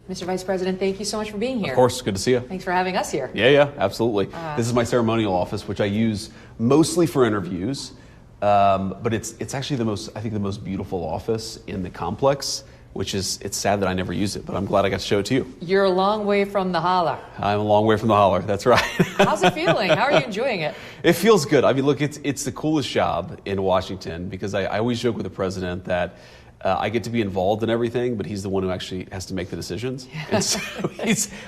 Mr. Vice President, thank you so much for being here. Of course, good to see you. Thanks for having us here. Yeah, absolutely. This is my ceremonial office, which I use mostly for interviews, but it's actually the most beautiful office in the complex, it's sad that I never use it, but I'm glad I got to show it to you. You're a long way from the holler. I'm a long way from the holler, that's right. How's it feeling? How are you enjoying it? It feels good. I mean, look, it's the coolest job in Washington because I always joke with the president that I get to be involved in everything, but he's the one who actually has to make the decisions. And so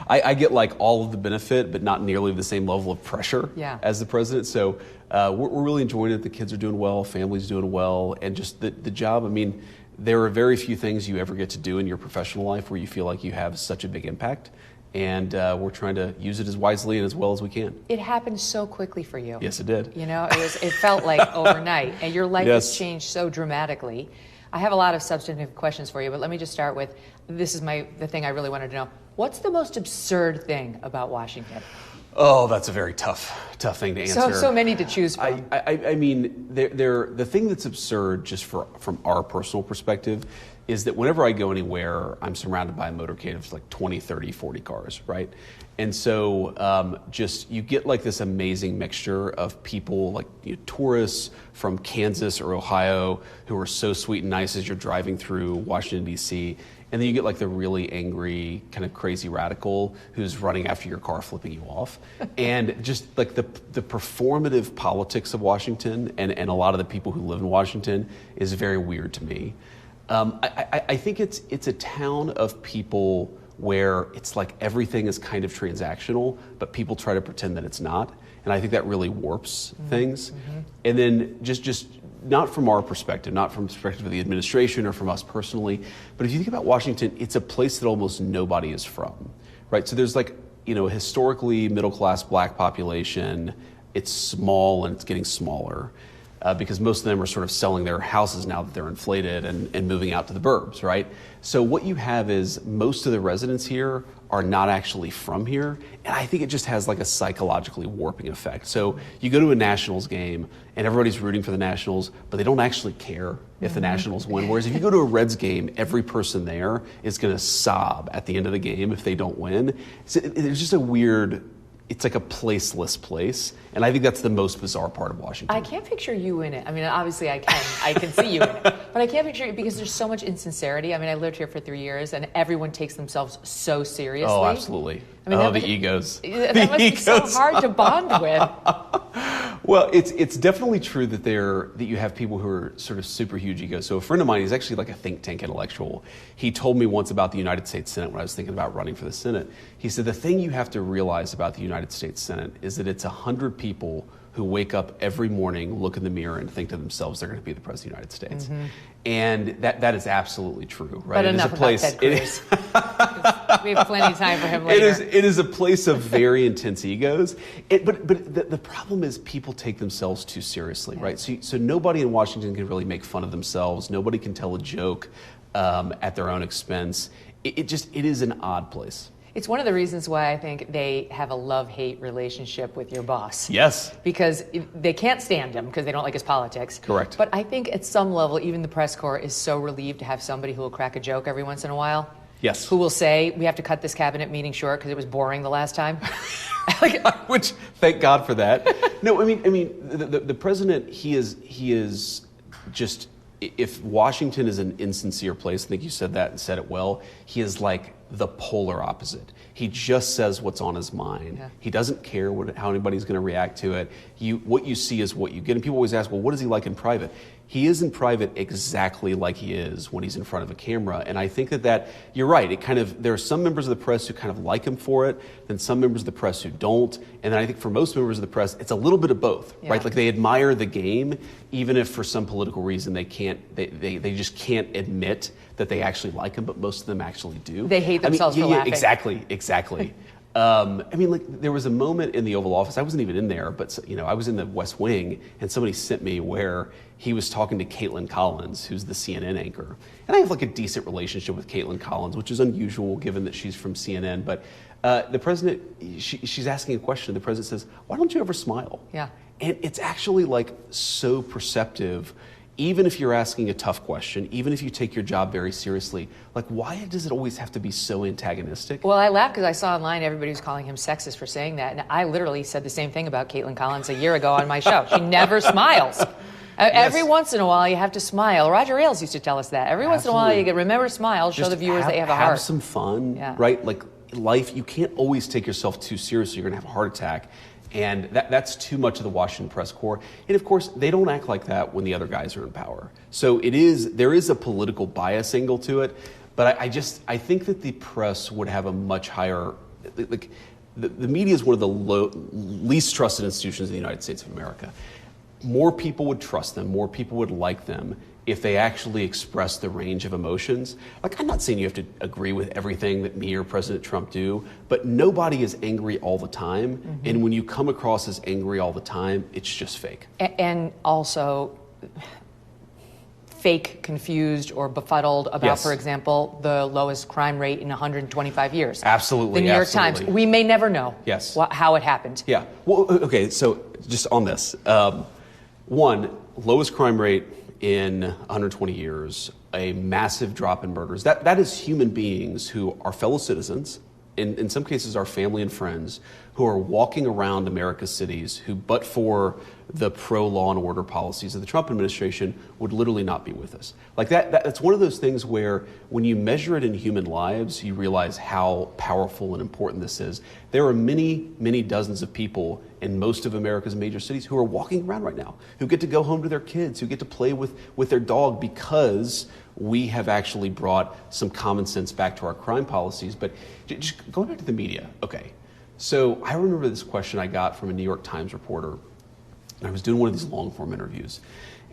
I get like all of the benefit, but not nearly the same level of pressure as the president. So we're really enjoying it. The kids are doing well, family's doing well, and just the job, I mean, there are very few things you ever get to do in your professional life where you feel like you have such a big impact. And we're trying to use it as wisely and as well as we can. It happened so quickly for you. Yes, it did. You know, it felt like overnight, and your life has changed so dramatically. I have a lot of substantive questions for you, but let me just start with, this is the thing I really wanted to know. What's the most absurd thing about Washington? Oh, that's a very tough thing to answer. So many to choose from. I mean, the thing that's absurd, just from our personal perspective, is that whenever I go anywhere, I'm surrounded by a motorcade of like 20, 30, 40 cars, right? And so you get like this amazing mixture of people, like tourists from Kansas or Ohio who are so sweet and nice as you're driving through Washington, D.C., and then you get like the really angry, kind of crazy radical who's running after your car, flipping you off. And just like the performative politics of Washington and a lot of the people who live in Washington is very weird to me. I think it's a town of people where it's like everything is kind of transactional, but people try to pretend that it's not. And I think that really warps things. Mm-hmm. And then just not from our perspective, not from the perspective of the administration or from us personally, but if you think about Washington, it's a place that almost nobody is from, right? So there's like, a historically middle-class black population. It's small and it's getting smaller. Because most of them are sort of selling their houses now that they're inflated and moving out to the burbs, right? So what you have is most of the residents here are not actually from here, and I think it just has like a psychologically warping effect. So you go to a Nationals game and everybody's rooting for the Nationals, but they don't actually care if the Nationals win. Whereas if you go to a Reds game, every person there is going to sob at the end of the game if they don't win. So there's just it's like a placeless place, and I think that's the most bizarre part of Washington. I can't picture you in it. I mean, obviously I can see you in it, but I can't picture it because there's so much insincerity. I mean, I lived here for 3 years, and everyone takes themselves so seriously. Oh, absolutely. I mean, the egos. That must be so hard to bond with. Well, it's definitely true that you have people who are sort of super huge egos. So a friend of mine, he's actually like a think tank intellectual. He told me once about the United States Senate when I was thinking about running for the Senate. He said the thing you have to realize about the United States Senate is that it's 100 people who wake up every morning, look in the mirror, and think to themselves they're going to be the President of the United States. Mm-hmm. And that is absolutely true, right? But enough about Ted Cruz. We have plenty of time for him later. It is a place of very intense egos. But the problem is people take themselves too seriously, right? So nobody in Washington can really make fun of themselves. Nobody can tell a joke at their own expense. It is an odd place. It's one of the reasons why I think they have a love-hate relationship with your boss. Yes. Because they can't stand him because they don't like his politics. Correct. But I think at some level, even the press corps is so relieved to have somebody who will crack a joke every once in a while. Yes. Who will say, we have to cut this cabinet meeting short because it was boring the last time. Which, thank God for that. No, I mean, the president, he is just, if Washington is an insincere place, I think you said that and said it well, he is like the polar opposite. He just says what's on his mind. Yeah. He doesn't care how anybody's going to react to it. What you see is what you get. And people always ask, well, what is he like in private? He is in private exactly like he is when he's in front of a camera. And I think that you're right. There are some members of the press who kind of like him for it, then some members of the press who don't. And then I think for most members of the press, it's a little bit of both, right? Like they admire the game, even if for some political reason they just can't admit that they actually like him, but most of them actually do. They hate themselves for laughing. Exactly. I mean, like there was a moment in the Oval Office, I wasn't even in there, but I was in the West Wing, and somebody sent me where he was talking to Caitlin Collins, who's the CNN anchor. And I have like a decent relationship with Caitlin Collins, which is unusual given that she's from CNN. But the president, she's asking a question. The president says, "Why don't you ever smile?" Yeah. And it's actually like so perceptive even if you're asking a tough question, even if you take your job very seriously, like, why does it always have to be so antagonistic? Well, I laugh because I saw online everybody was calling him sexist for saying that. And I literally said the same thing about Caitlin Collins a year ago on my show. She never smiles. Yes. Every once in a while, you have to smile. Roger Ailes used to tell us that. Every once in a while, you can remember to smile, show the viewers that you have a heart. Have some fun, right? Like, life, you can't always take yourself too seriously. You're going to have a heart attack. And that's too much of the Washington press corps. And of course, they don't act like that when the other guys are in power. So there is a political bias angle to it. But I think that the press would have a much higher, like, the media is one of the least trusted institutions in the United States of America. More people would trust them, more people would like them if they actually express the range of emotions. Like, I'm not saying you have to agree with everything that me or President Trump do, but nobody is angry all the time. Mm-hmm. And when you come across as angry all the time, it's just fake. And also fake, confused, or befuddled about, for example, the lowest crime rate in 125 years. Absolutely. The New York Times. We may never know how it happened. Yeah. Well, okay, so just on this. One, lowest crime rate in 120 years, a massive drop in murders. That is human beings who are fellow citizens, in some cases our family and friends, who are walking around America's cities who, but for the pro-law and order policies of the Trump administration, would literally not be with us. Like, that's one of those things where when you measure it in human lives, you realize how powerful and important this is. There are many, many dozens of people in most of America's major cities who are walking around right now, who get to go home to their kids, who get to play with their dog because we have actually brought some common sense back to our crime policies. But just going back to the media, okay. So I remember this question I got from a New York Times reporter, and I was doing one of these long form interviews.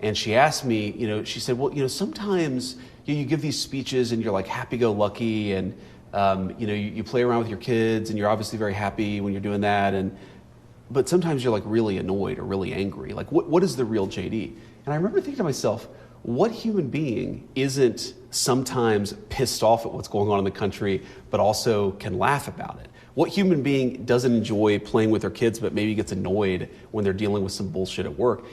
And she asked me, she said, well, sometimes you give these speeches and you're like happy-go-lucky and, you play around with your kids and you're obviously very happy when you're doing that. But sometimes you're like really annoyed or really angry. Like, what is the real JD? And I remember thinking to myself, what human being isn't sometimes pissed off at what's going on in the country, but also can laugh about it? What human being doesn't enjoy playing with their kids, but maybe gets annoyed when they're dealing with some bullshit at work?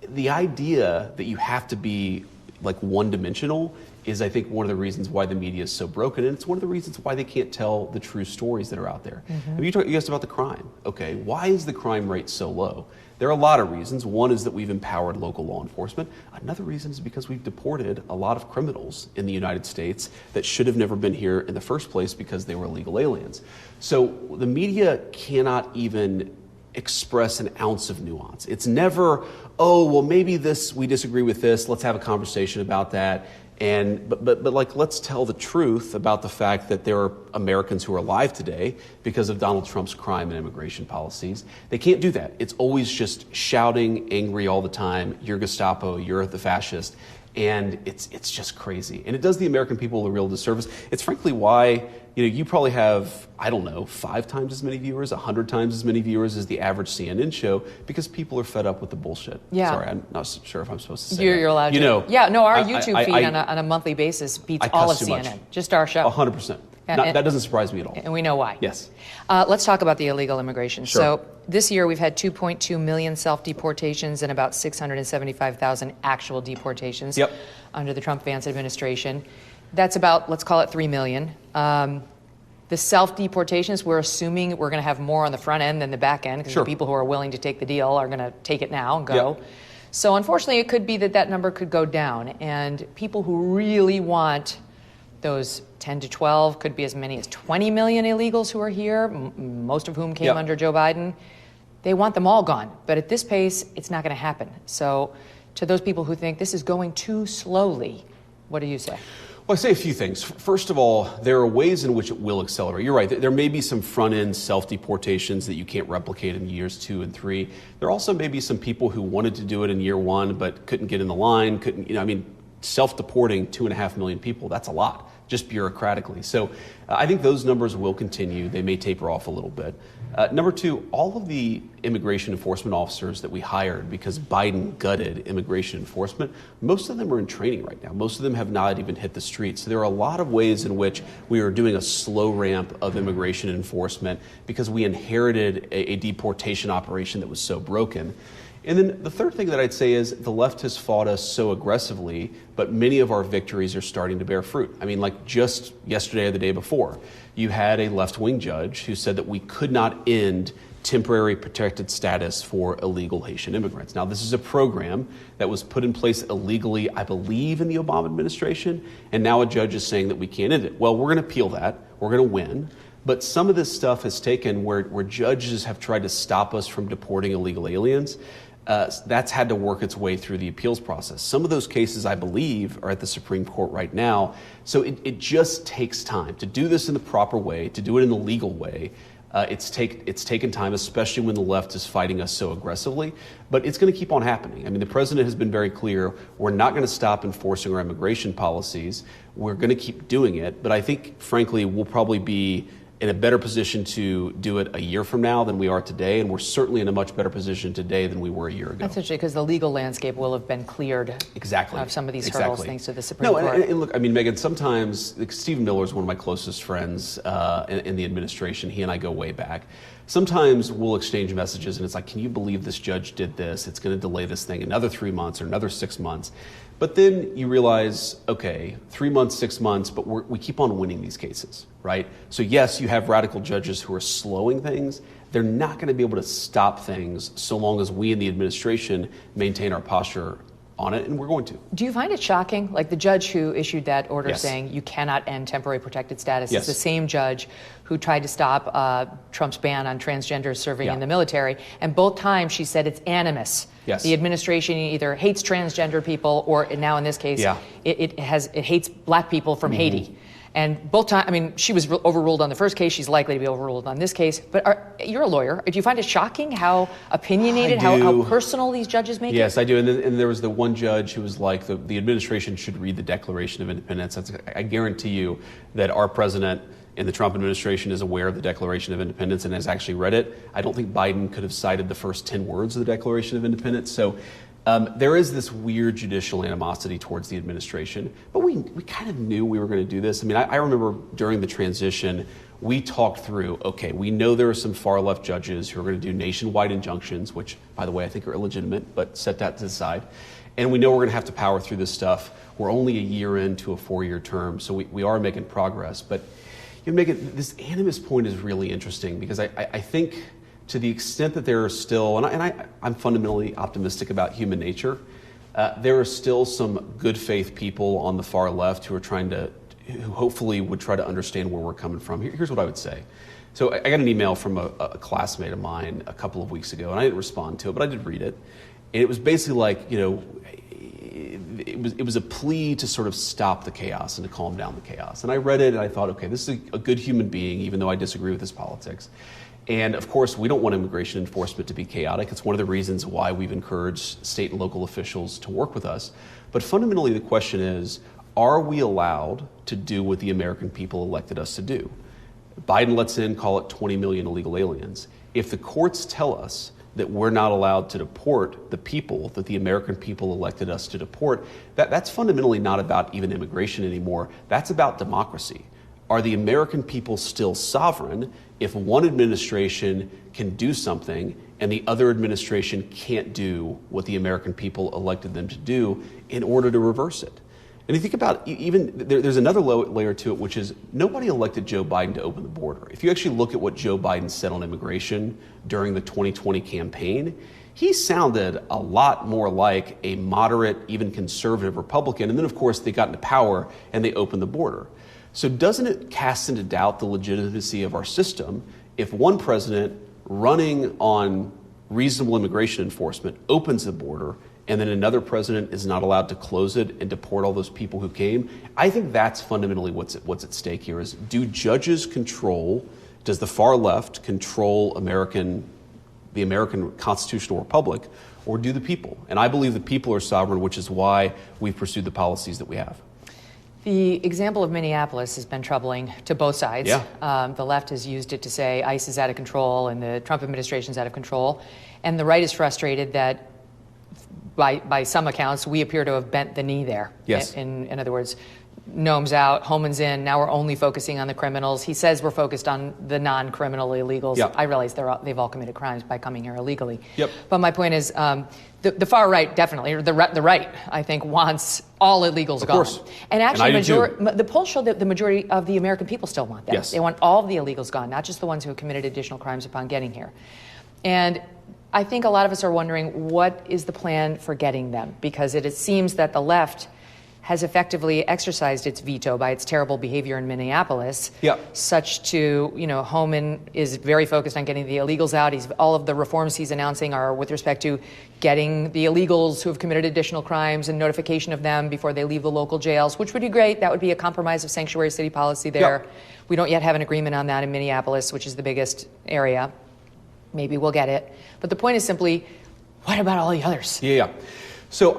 The idea that you have to be like one-dimensional is, I think, one of the reasons why the media is so broken, and it's one of the reasons why they can't tell the true stories that are out there. Mm-hmm. You asked about the crime. Okay, why is the crime rate so low? There are a lot of reasons. One is that we've empowered local law enforcement. Another reason is because we've deported a lot of criminals in the United States that should have never been here in the first place because they were illegal aliens. So the media cannot even express an ounce of nuance. It's never, oh, well, maybe we disagree with this. Let's have a conversation about that. But like, let's tell the truth about the fact that there are Americans who are alive today because of Donald Trump's crime and immigration policies. They can't do that. It's always just shouting, angry all the time. You're Gestapo, you're the fascist. And it's just crazy. And it does the American people a real disservice. It's frankly why, you probably have, 5 times as many viewers, 100 times as many viewers as the average CNN show, because people are fed up with the bullshit. Yeah. Sorry, I'm not sure if I'm supposed to say that. You're allowed to. Yeah, no, our YouTube feed on a monthly basis beats all of CNN. Much. Just our show. 100%. That doesn't surprise me at all. And we know why. Yes. Let's talk about the illegal immigration. Sure. So this year we've had 2.2 million self-deportations and about 675,000 actual deportations under the Trump-Vance administration. That's about, let's call it 3 million. The self-deportations, we're assuming we're going to have more on the front end than the back end, because the people who are willing to take the deal are going to take it now and go. So unfortunately, it could be that number could go down. And people who really want those 10 to 12, could be as many as 20 million illegals who are here, most of whom came under Joe Biden. They want them all gone. But at this pace, it's not going to happen. So to those people who think this is going too slowly, what do you say? Well, I say a few things. First of all, there are ways in which it will accelerate. You're right. There may be some front-end self-deportations that you can't replicate in years 2 and 3. There also may be some people who wanted to do it in year 1 but couldn't get in the line, self-deporting 2.5 million people, that's a lot, just bureaucratically. So I think those numbers will continue. They may taper off a little bit. Number 2, all of the immigration enforcement officers that we hired because Biden gutted immigration enforcement, most of them are in training right now. Most of them have not even hit the streets. So there are a lot of ways in which we are doing a slow ramp of immigration enforcement because we inherited a deportation operation that was so broken. And then the third thing that I'd say is the left has fought us so aggressively, but many of our victories are starting to bear fruit. I mean, like just yesterday or the day before, you had a left-wing judge who said that we could not end temporary protected status for illegal Haitian immigrants. Now, this is a program that was put in place illegally, I believe, in the Obama administration, and now a judge is saying that we can't end it. Well, we're going to appeal that. We're going to win. But some of this stuff has taken where judges have tried to stop us from deporting illegal aliens. That's had to work its way through the appeals process. Some of those cases, I believe, are at the Supreme Court right now. So it just takes time to do this in the proper way, to do it in the legal way. It's taken time, especially when the left is fighting us so aggressively, but it's going to keep on happening. I mean, the president has been very clear, we're not going to stop enforcing our immigration policies. We're going to keep doing it, but I think, frankly, we'll probably be in a better position to do it a year from now than we are today, and we're certainly in a much better position today than we were a year ago. That's interesting, because the legal landscape will have been cleared of some of these hurdles thanks to the Supreme Court. And look, I mean, Megyn, sometimes Stephen Miller is one of my closest friends in the administration. He and I go way back. Sometimes we'll exchange messages, and it's like, can you believe this judge did this? It's going to delay this thing another 3 months or another 6 months. But then you realize, okay, 3 months, 6 months, but we keep on winning these cases, right? So yes, you have radical judges who are slowing things. They're not going to be able to stop things so long as we in the administration maintain our posture on it, and we're going to. Do you find it shocking? Like the judge who issued that order Yes. saying you cannot end temporary protected status Yes. is the same judge who tried to stop Trump's ban on transgenders serving in the military. And both times she said it's animus. Yes. The administration either hates transgender people or now in this case, it hates black people from Haiti. And both times, I mean, she was overruled on the first case. She's likely to be overruled on this case. But you're a lawyer. Do you find it shocking how opinionated, how personal these judges make it? Yes, I do. And there was the one judge who was like, the administration should read the Declaration of Independence. I guarantee you that our president in the Trump administration is aware of the Declaration of Independence and has actually read it. I don't think Biden could have cited the first 10 words of the Declaration of Independence. So there is this weird judicial animosity towards the administration, but we kind of knew we were going to do this. I mean, I remember during the transition, we talked through, okay, we know there are some far left judges who are going to do nationwide injunctions, which, by the way, I think are illegitimate, but set that to the side. And we know we're going to have to power through this stuff. We're only a year into a 4-year term, so we are making progress. But you know, Megyn, this animus point is really interesting because I think to the extent that there are still, I'm fundamentally optimistic about human nature, there are still some good faith people on the far left who hopefully would try to understand where we're coming from. Here's what I would say. So I got an email from a classmate of mine a couple of weeks ago, and I didn't respond to it, but I did read it. And it was basically like, you know, it was a plea to sort of stop the chaos and to calm down the chaos. And I read it and I thought, okay, this is a good human being, even though I disagree with his politics. And of course, we don't want immigration enforcement to be chaotic. It's one of the reasons why we've encouraged state and local officials to work with us. But fundamentally, the question is, are we allowed to do what the American people elected us to do? Biden lets in, call it 20 million illegal aliens. If the courts tell us that we're not allowed to deport the people that the American people elected us to deport, that's fundamentally not about even immigration anymore. That's about democracy. Are the American people still sovereign if one administration can do something and the other administration can't do what the American people elected them to do in order to reverse it? And you think about even, there's another layer to it, which is nobody elected Joe Biden to open the border. If you actually look at what Joe Biden said on immigration during the 2020 campaign, he sounded a lot more like a moderate, even conservative Republican. And then, of course, they got into power and they opened the border. So doesn't it cast into doubt the legitimacy of our system if one president running on reasonable immigration enforcement opens the border and then another president is not allowed to close it and deport all those people who came? I think that's fundamentally what's at stake here is, do judges does the far left control the American constitutional republic, or do the people? And I believe the people are sovereign, which is why we've pursued the policies that we have. The example of Minneapolis has been troubling to both sides. Yeah. The left has used it to say ICE is out of control and the Trump administration is out of control. And the right is frustrated that by some accounts, we appear to have bent the knee there. Yes. In other words, Noam's out, Homan's in, now we're only focusing on the criminals. He says we're focused on the non-criminal illegals. Yep. I realize they've all committed crimes by coming here illegally. Yep. But my point is, the far right definitely, or the right, I think, wants all illegals of gone. Course. And actually, and the polls show that the majority of the American people still want that. Yes. They want all of the illegals gone, not just the ones who have committed additional crimes upon getting here. And I think a lot of us are wondering, what is the plan for getting them? Because it seems that the left has effectively exercised its veto by its terrible behavior in Minneapolis, such to, Homan is very focused on getting the illegals out. All of the reforms he's announcing are with respect to getting the illegals who have committed additional crimes and notification of them before they leave the local jails, which would be great. That would be a compromise of sanctuary city policy there. We don't yet have an agreement on that in Minneapolis, which is the biggest area. Maybe we'll get it. But the point is simply, what about all the others? Yeah. So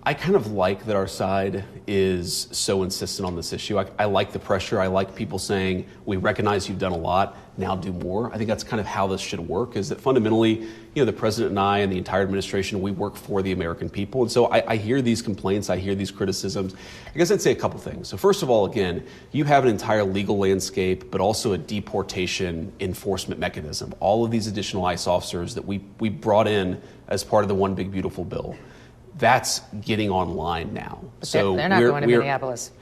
I kind of like that our side is so insistent on this issue. I like the pressure. I like people saying, we recognize you've done a lot, now do more. I think that's kind of how this should work, is that fundamentally, the president and I and the entire administration, we work for the American people. And so I hear these complaints, I hear these criticisms. I guess I'd say a couple things. So first of all, again, you have an entire legal landscape, but also a deportation enforcement mechanism. All of these additional ICE officers that we brought in as part of the One Big Beautiful Bill. That's getting online now. But they're not going to Minneapolis.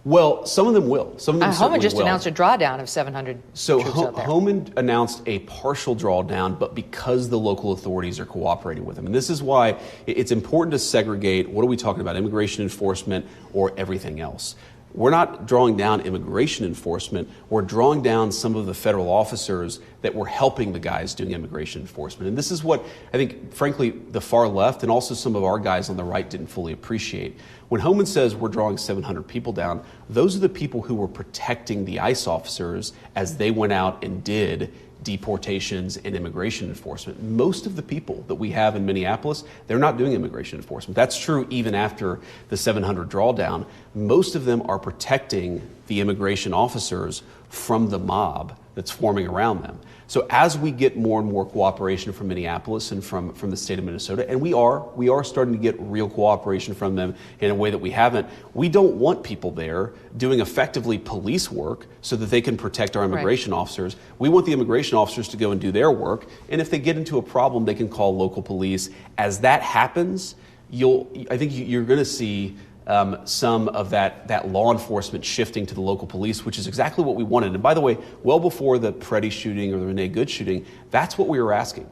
Well, some of them will. Some of them Homan just will. announced a drawdown of 700 so troops out there. Homan announced a partial drawdown, but because the local authorities are cooperating with him. And this is why it's important to segregate, what are we talking about, immigration enforcement or everything else? We're not drawing down immigration enforcement. We're drawing down some of the federal officers that were helping the guys doing immigration enforcement. And this is what I think, frankly, the far left and also some of our guys on the right didn't fully appreciate. When Homan says we're drawing 700 people down, those are the people who were protecting the ICE officers as they went out and did deportations and immigration enforcement. Most of the people that we have in Minneapolis, they're not doing immigration enforcement. That's true even after the 700 drawdown. Most of them are protecting the immigration officers from the mob that's forming around them. So as we get more and more cooperation from Minneapolis and from the state of Minnesota, and we are starting to get real cooperation from them in a way that we haven't, we don't want people there doing effectively police work so that they can protect our immigration officers. We want the immigration officers to go and do their work, and if they get into a problem, they can call local police. As that happens, I think you're going to see some of that law enforcement shifting to the local police, which is exactly what we wanted. And by the way, well before the Preddy shooting or the Renee Good shooting, that's what we were asking.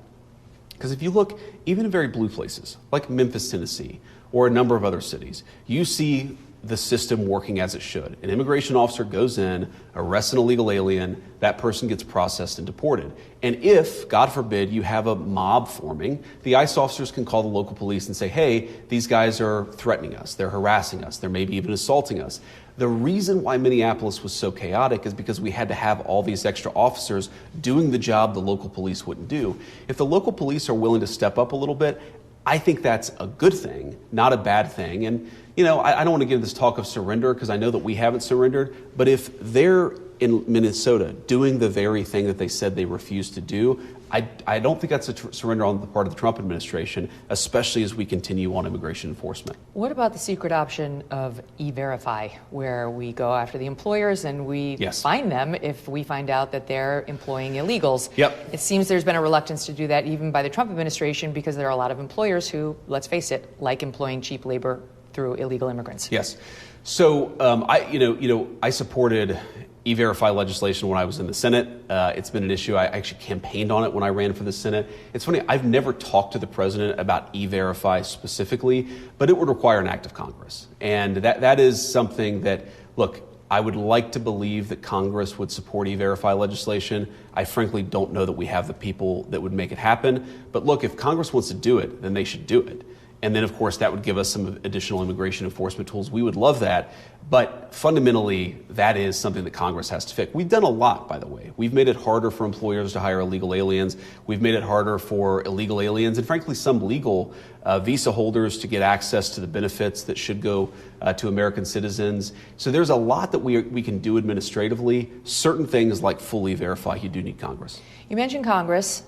Because if you look, even in very blue places, like Memphis, Tennessee, or a number of other cities, you see the system working as it should. An immigration officer goes in, arrests an illegal alien, that person gets processed and deported. And if, God forbid, you have a mob forming, the ICE officers can call the local police and say, hey, these guys are threatening us, they're harassing us, they're maybe even assaulting us. The reason why Minneapolis was so chaotic is because we had to have all these extra officers doing the job the local police wouldn't do. If the local police are willing to step up a little bit, I think that's a good thing, not a bad thing. And, I don't want to give this talk of surrender because I know that we haven't surrendered, but if they're in Minnesota doing the very thing that they said they refused to do, I don't think that's a surrender on the part of the Trump administration, especially as we continue on immigration enforcement. What about the secret option of E-Verify, where we go after the employers and we fine them if we find out that they're employing illegals? Yep. It seems there's been a reluctance to do that even by the Trump administration because there are a lot of employers who, let's face it, like employing cheap labor through illegal immigrants. Yes. So I supported E-Verify legislation when I was in the Senate. It's been an issue. I actually campaigned on it when I ran for the Senate. It's funny, I've never talked to the president about E-Verify specifically, but it would require an act of Congress. And that is something that, look, I would like to believe that Congress would support E-Verify legislation. I frankly don't know that we have the people that would make it happen. But look, if Congress wants to do it, then they should do it. And then, of course, that would give us some additional immigration enforcement tools. We would love that. But fundamentally, that is something that Congress has to fix. We've done a lot, by the way. We've made it harder for employers to hire illegal aliens. We've made it harder for illegal aliens and, frankly, some legal visa holders to get access to the benefits that should go to American citizens. So there's a lot that we can do administratively. Certain things like fully verify, you do need Congress. You mentioned Congress.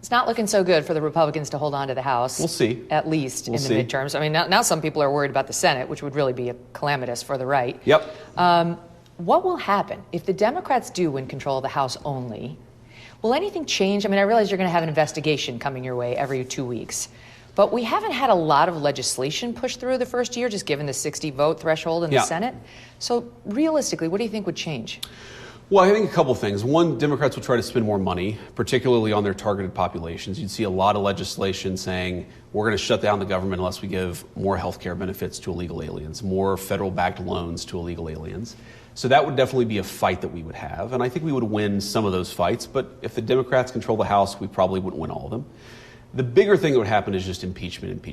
It's not looking so good for the Republicans to hold on to the House. We'll see. At least in the midterms. I mean, now some people are worried about the Senate, which would really be a calamitous for the right. Yep. What will happen if the Democrats do win control of the House only? Will anything change? I mean, I realize you're going to have an investigation coming your way every 2 weeks. But we haven't had a lot of legislation pushed through the first year, just given the 60-vote threshold in the Senate. So realistically, what do you think would change? Well, I think a couple things. One, Democrats will try to spend more money, particularly on their targeted populations. You'd see a lot of legislation saying we're going to shut down the government unless we give more health care benefits to illegal aliens, more federal-backed loans to illegal aliens. So that would definitely be a fight that we would have. And I think we would win some of those fights. But if the Democrats control the House, we probably wouldn't win all of them. The bigger thing that would happen is just impeachment.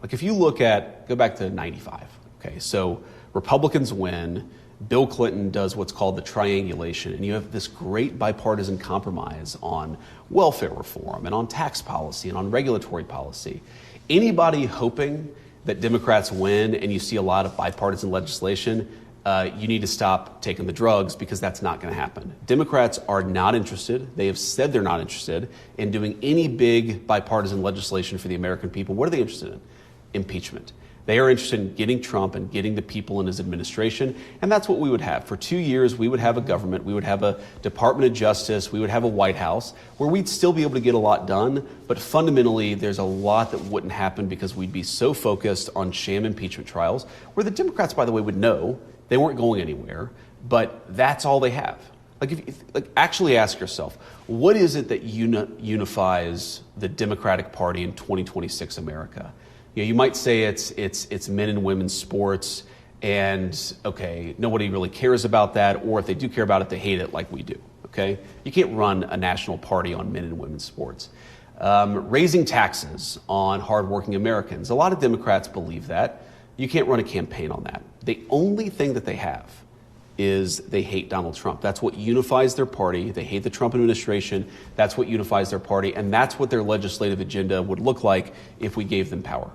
Like if you go back to 95. Okay, so Republicans win. Bill Clinton does what's called the triangulation, and you have this great bipartisan compromise on welfare reform and on tax policy and on regulatory policy. Anybody hoping that Democrats win and you see a lot of bipartisan legislation, you need to stop taking the drugs, because that's not going to happen. Democrats are not interested. They have said they're not interested in doing any big bipartisan legislation for the American people. What are they interested in? Impeachment. They are interested in getting Trump and getting the people in his administration, and that's what we would have. For 2 years, we would have a government, we would have a Department of Justice, we would have a White House, where we'd still be able to get a lot done, but fundamentally, there's a lot that wouldn't happen because we'd be so focused on sham impeachment trials, where the Democrats, by the way, would know they weren't going anywhere, but that's all they have. Actually ask yourself, what is it that unifies the Democratic Party in 2026 America? You might say it's men and women's sports, and okay, nobody really cares about that, or if they do care about it, they hate it like we do. Okay, you can't run a national party on men and women's sports. Raising taxes on hardworking Americans. A lot of Democrats believe that. You can't run a campaign on that. The only thing that they have is they hate Donald Trump. That's what unifies their party. They hate the Trump administration. That's what unifies their party, and that's what their legislative agenda would look like if we gave them power.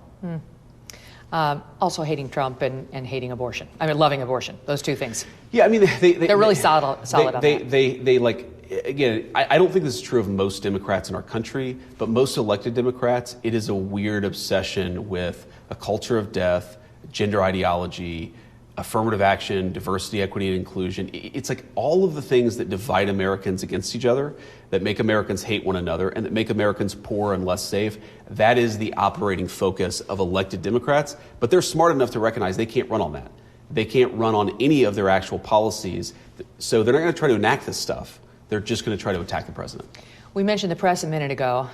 Also hating Trump and hating abortion. I mean, loving abortion. Those two things. Yeah, I mean, they're really solid on that. They like, again, I don't think this is true of most Democrats in our country, but most elected Democrats, it is a weird obsession with a culture of death, gender ideology, affirmative action, diversity, equity, and inclusion. It's like all of the things that divide Americans against each other, that make Americans hate one another, and that make Americans poor and less safe. That is the operating focus of elected Democrats, but they're smart enough to recognize they can't run on that. They can't run on any of their actual policies, so they're not going to try to enact this stuff. They're just going to try to attack the president. We mentioned the press a minute ago.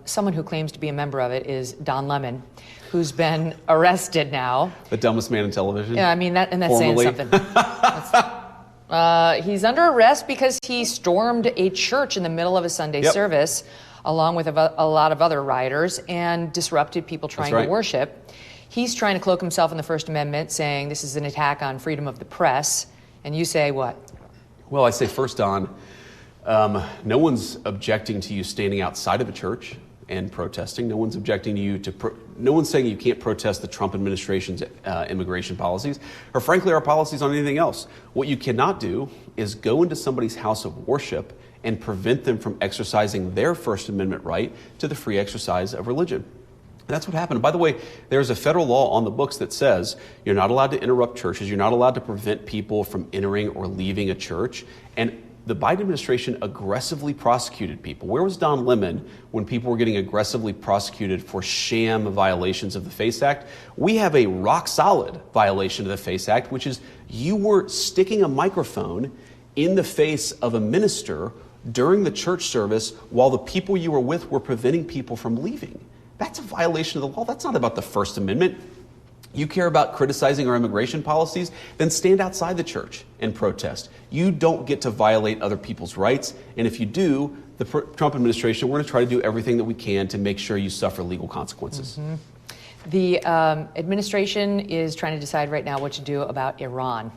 Someone who claims to be a member of it is Don Lemon, who's been arrested now. The dumbest man in television. Yeah, I mean, that's saying something. He's under arrest because he stormed a church in the middle of a Sunday service, along with a lot of other rioters, and disrupted people trying to worship. He's trying to cloak himself in the First Amendment, saying this is an attack on freedom of the press. And you say what? Well, I say first, Don, no one's objecting to you standing outside of a church and protesting. No one's objecting to you no one's saying you can't protest the Trump administration's immigration policies, or frankly, our policies on anything else. What you cannot do is go into somebody's house of worship and prevent them from exercising their First Amendment right to the free exercise of religion. That's what happened. By the way, there's a federal law on the books that says you're not allowed to interrupt churches. You're not allowed to prevent people from entering or leaving a church. And the Biden administration aggressively prosecuted people. Where was Don Lemon when people were getting aggressively prosecuted for sham violations of the FACE Act? We have a rock-solid violation of the FACE Act, which is you were sticking a microphone in the face of a minister during the church service while the people you were with were preventing people from leaving. That's a violation of the law. That's not about the First Amendment. You care about criticizing our immigration policies, then stand outside the church and protest. You don't get to violate other people's rights. And if you do, the Trump administration, we're going to try to do everything that we can to make sure you suffer legal consequences. Mm-hmm. The administration is trying to decide right now what to do about Iran.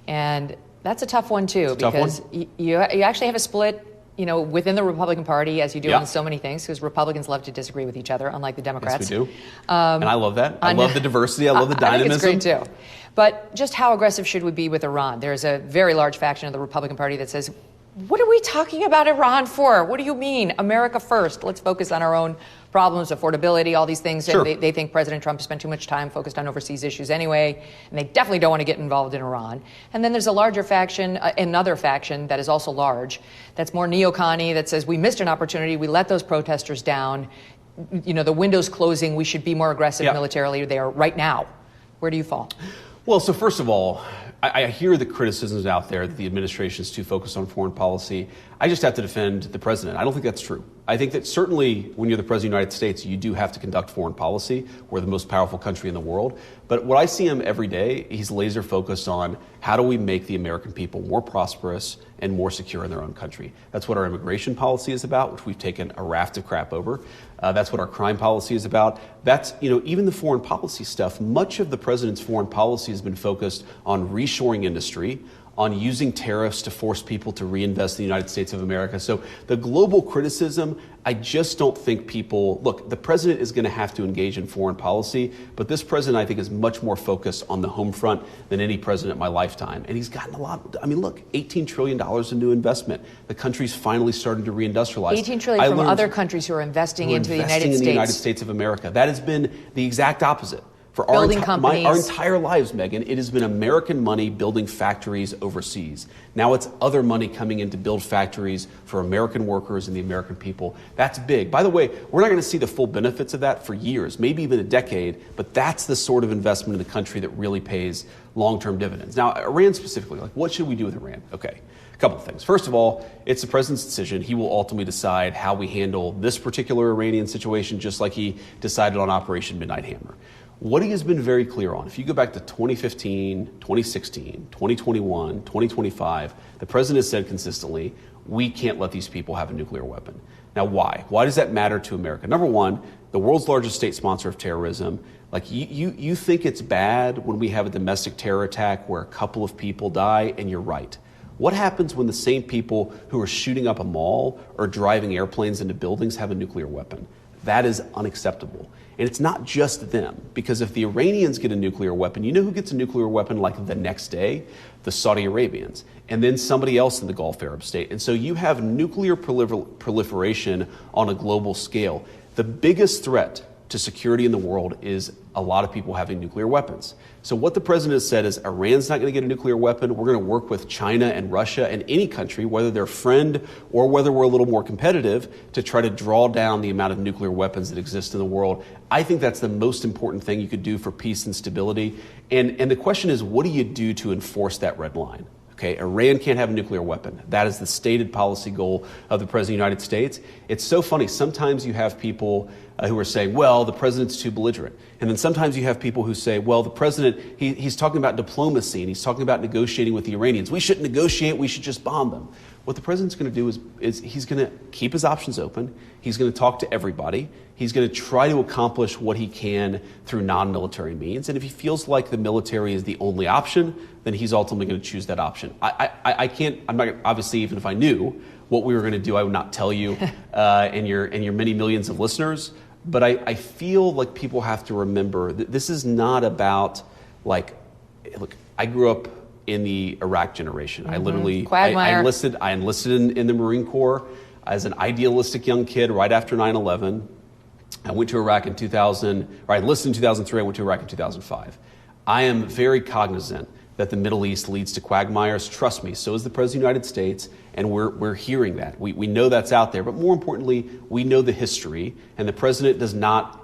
And that's a tough one, too, because you actually have a split within the Republican Party, as you do on so many things, because Republicans love to disagree with each other, unlike the Democrats. Yes, we do. And I love that. I love the diversity. I love the dynamism. I think it's great, too. But just how aggressive should we be with Iran? There's a very large faction of the Republican Party that says What are we talking about Iran for? What do you mean? America first. Let's focus on our own problems, affordability, all these things. Sure. And they think President Trump spent too much time focused on overseas issues anyway, and they definitely don't want to get involved in Iran. And then there's a larger faction, another faction that is also large, that's more neocon-y, that says we missed an opportunity, we let those protesters down, the window's closing, we should be more aggressive militarily there right now. Where do you fall? Well, so first of all, I hear the criticisms out there that the administration is too focused on foreign policy. I just have to defend the president. I don't think that's true. I think that certainly when you're the president of the United States, you do have to conduct foreign policy. We're the most powerful country in the world. But what I see him every day, he's laser focused on how do we make the American people more prosperous and more secure in their own country. That's what our immigration policy is about, which we've taken a raft of crap over. That's what our crime policy is about. That's, even the foreign policy stuff, much of the president's foreign policy has been focused on reshoring industry, on using tariffs to force people to reinvest in the United States of America. So the global criticism, I just don't think look, the president is going to have to engage in foreign policy, but this president, I think, is much more focused on the home front than any president in my lifetime. And he's gotten a lot. Look, $18 trillion in new investment. The country's finally starting to reindustrialize. $18 trillion from other countries who are investing into the United States of America. That has been the exact opposite. For building our entire lives, Megyn, it has been American money building factories overseas. Now it's other money coming in to build factories for American workers and the American people. That's big. By the way, we're not going to see the full benefits of that for years, maybe even a decade, but that's the sort of investment in the country that really pays long-term dividends. Now, Iran specifically, what should we do with Iran? Okay, a couple of things. First of all, it's the president's decision. He will ultimately decide how we handle this particular Iranian situation, just like he decided on Operation Midnight Hammer. What he has been very clear on, if you go back to 2015, 2016, 2021, 2025, the president has said consistently, we can't let these people have a nuclear weapon. Now, why? Why does that matter to America? Number one, the world's largest state sponsor of terrorism. You think it's bad when we have a domestic terror attack where a couple of people die, and you're right. What happens when the same people who are shooting up a mall or driving airplanes into buildings have a nuclear weapon? That is unacceptable. And it's not just them, because if the Iranians get a nuclear weapon, you know who gets a nuclear weapon the next day? The Saudi Arabians, and then somebody else in the Gulf Arab state. And so you have nuclear proliferation on a global scale. The biggest threat to security in the world is a lot of people having nuclear weapons. So what the president has said is Iran's not going to get a nuclear weapon. We're going to work with China and Russia and any country, whether they're friend or whether we're a little more competitive, to try to draw down the amount of nuclear weapons that exist in the world. I think that's the most important thing you could do for peace and stability. And the question is, what do you do to enforce that red line? Okay, Iran can't have a nuclear weapon. That is the stated policy goal of the President of the United States. It's so funny. Sometimes you have people who are saying, well, the president's too belligerent. And then sometimes you have people who say, well, the president, he's talking about diplomacy and he's talking about negotiating with the Iranians. We shouldn't negotiate. We should just bomb them. What the president's going to do is he's going to keep his options open. He's going to talk to everybody. He's going to try to accomplish what he can through non-military means. And if he feels like the military is the only option, then he's ultimately going to choose that option. I'm not, obviously, even if I knew what we were going to do, I would not tell you and your many millions of listeners. But I feel like people have to remember that this is not about, look, I grew up in the Iraq generation. I literally, I enlisted in the Marine Corps as an idealistic young kid right after 9/11. I went to Iraq in 2000, or I enlisted in 2003, I went to Iraq in 2005. I am very cognizant that the Middle East leads to quagmires. Trust me, so is the President of the United States, and we're hearing that. We know that's out there, but more importantly, we know the history, and the President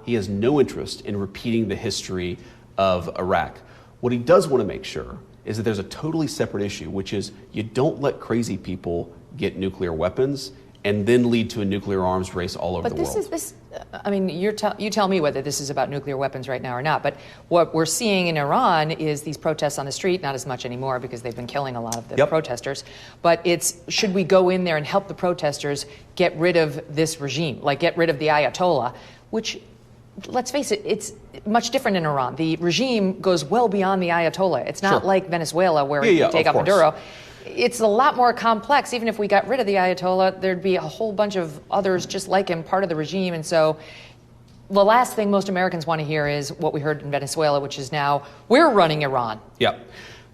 he has no interest in repeating the history of Iraq. What he does want to make sure is that there's a totally separate issue, which is you don't let crazy people get nuclear weapons and then lead to a nuclear arms race all over the world. You tell me whether this is about nuclear weapons right now or not, but what we're seeing in Iran is these protests on the street, not as much anymore because they've been killing a lot of the protesters, but should we go in there and help the protesters get rid of this regime, get rid of the Ayatollah, which, let's face it, it's much different in Iran. The regime goes well beyond the Ayatollah. It's not like Venezuela where you take out Maduro. It's a lot more complex. Even if we got rid of the Ayatollah, there'd be a whole bunch of others just like him, part of the regime. And so the last thing most Americans want to hear is what we heard in Venezuela, which is now we're running Iran. Yeah.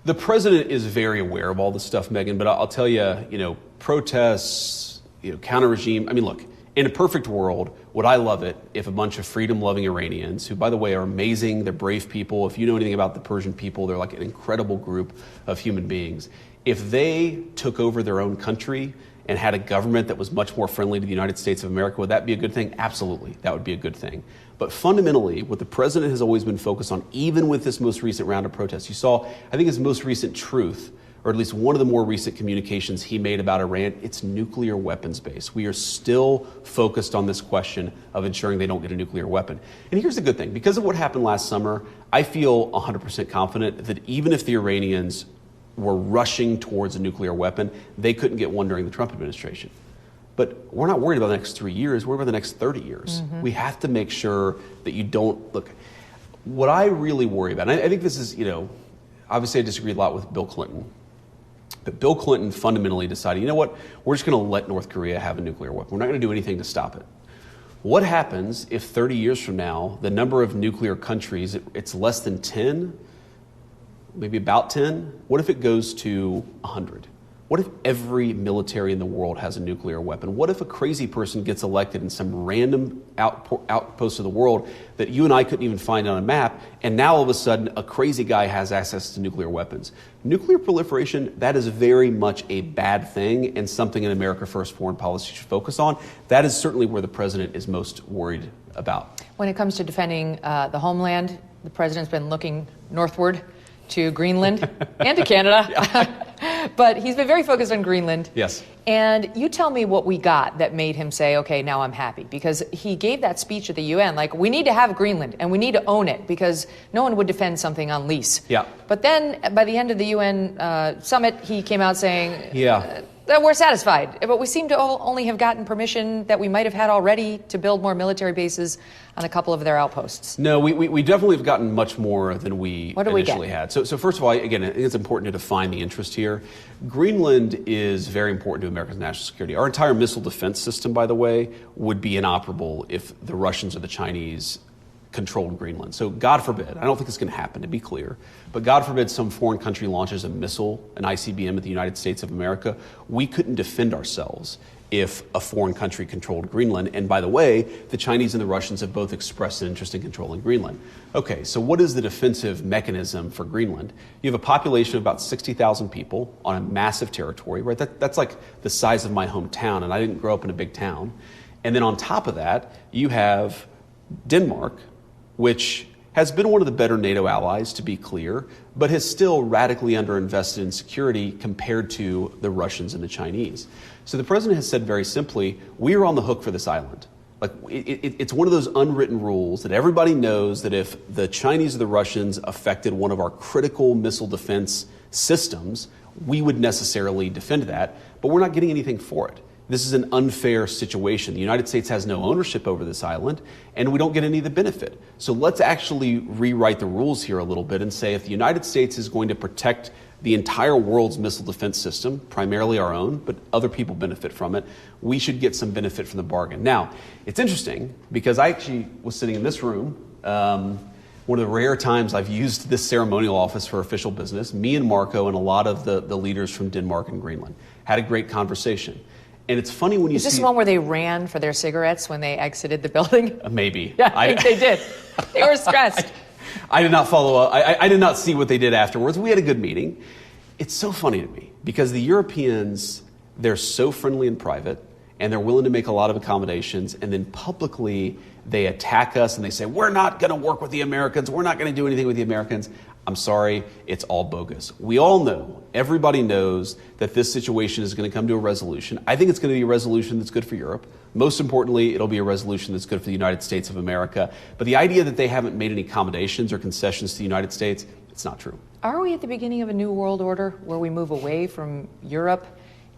The president is very aware of all this stuff, Megyn, but I'll tell you, protests, counter-regime. I mean, look, in a perfect world, would I love it if a bunch of freedom-loving Iranians, who, by the way, are amazing, they're brave people. If you know anything about the Persian people, they're like an incredible group of human beings. If they took over their own country and had a government that was much more friendly to the United States of America, would that be a good thing? Absolutely, that would be a good thing. But fundamentally, what the president has always been focused on, even with this most recent round of protests, you saw, I think his most recent truth, or at least one of the more recent communications he made about Iran, it's nuclear weapons base. We are still focused on this question of ensuring they don't get a nuclear weapon. And here's the good thing. Because of what happened last summer, I feel 100% confident that even if the Iranians were rushing towards a nuclear weapon, they couldn't get one during the Trump administration. But we're not worried about the next 3 years, we're worried about the next 30 years. Mm-hmm. We have to make sure that you don't, look, what I really worry about, and I think this is, obviously I disagree a lot with Bill Clinton, but Bill Clinton fundamentally decided, you know what, we're just gonna let North Korea have a nuclear weapon. We're not gonna do anything to stop it. What happens if 30 years from now, the number of nuclear countries, it's less than 10, maybe about 10? What if it goes to 100? What if every military in the world has a nuclear weapon? What if a crazy person gets elected in some random outpost of the world that you and I couldn't even find on a map, and now all of a sudden a crazy guy has access to nuclear weapons? Nuclear proliferation, that is very much a bad thing and something an America First foreign policy should focus on. That is certainly where the president is most worried about. When it comes to defending the homeland, the president's been looking northward to Greenland and to Canada. But he's been very focused on Greenland. Yes. And you tell me what we got that made him say, okay, now I'm happy. Because he gave that speech at the UN, like, we need to have Greenland and we need to own it because no one would defend something on lease. Yeah. But then by the end of the UN summit, he came out saying, that we're satisfied. But we seem to only have gotten permission that we might have had already to build more military bases on a couple of their outposts. No, we definitely have gotten much more than we initially had. So first of all, again, I think it's important to define the interest here. Greenland is very important to America's national security. Our entire missile defense system, by the way, would be inoperable if the Russians or the Chinese controlled Greenland. So God forbid, I don't think it's going to happen, to be clear, but God forbid some foreign country launches a missile, an ICBM at the United States of America, we couldn't defend ourselves if a foreign country controlled Greenland. And by the way, the Chinese and the Russians have both expressed an interest in controlling Greenland. Okay, so what is the defensive mechanism for Greenland? You have a population of about 60,000 people on a massive territory, right? That's like the size of my hometown, and I didn't grow up in a big town. And then on top of that, you have Denmark, which has been one of the better NATO allies, to be clear, but has still radically underinvested in security compared to the Russians and the Chinese. So the president has said very simply, we are on the hook for this island. Like it's one of those unwritten rules that everybody knows that if the Chinese or the Russians affected one of our critical missile defense systems, we would necessarily defend that, but we're not getting anything for it. This is an unfair situation. The United States has no ownership over this island, and we don't get any of the benefit. So let's actually rewrite the rules here a little bit and say if the United States is going to protect the entire world's missile defense system, primarily our own, but other people benefit from it, we should get some benefit from the bargain. Now, it's interesting because I actually was sitting in this room, one of the rare times I've used this ceremonial office for official business, me and Marco and a lot of the leaders from Denmark and Greenland had a great conversation. And it's funny when you see... Is this one where they ran for their cigarettes when they exited the building? Maybe. Yeah, I think they did. They were stressed. I did not follow up. I did not see what they did afterwards. We had a good meeting. It's so funny to me because the Europeans, they're so friendly in private and they're willing to make a lot of accommodations, and then publicly they attack us and they say, we're not going to work with the Americans. We're not going to do anything with the Americans. I'm sorry, it's all bogus. We all know, everybody knows that this situation is going to come to a resolution. I think it's going to be a resolution that's good for Europe. Most importantly, it'll be a resolution that's good for the United States of America. But the idea that they haven't made any accommodations or concessions to the United States, it's not true. Are we at the beginning of a new world order where we move away from Europe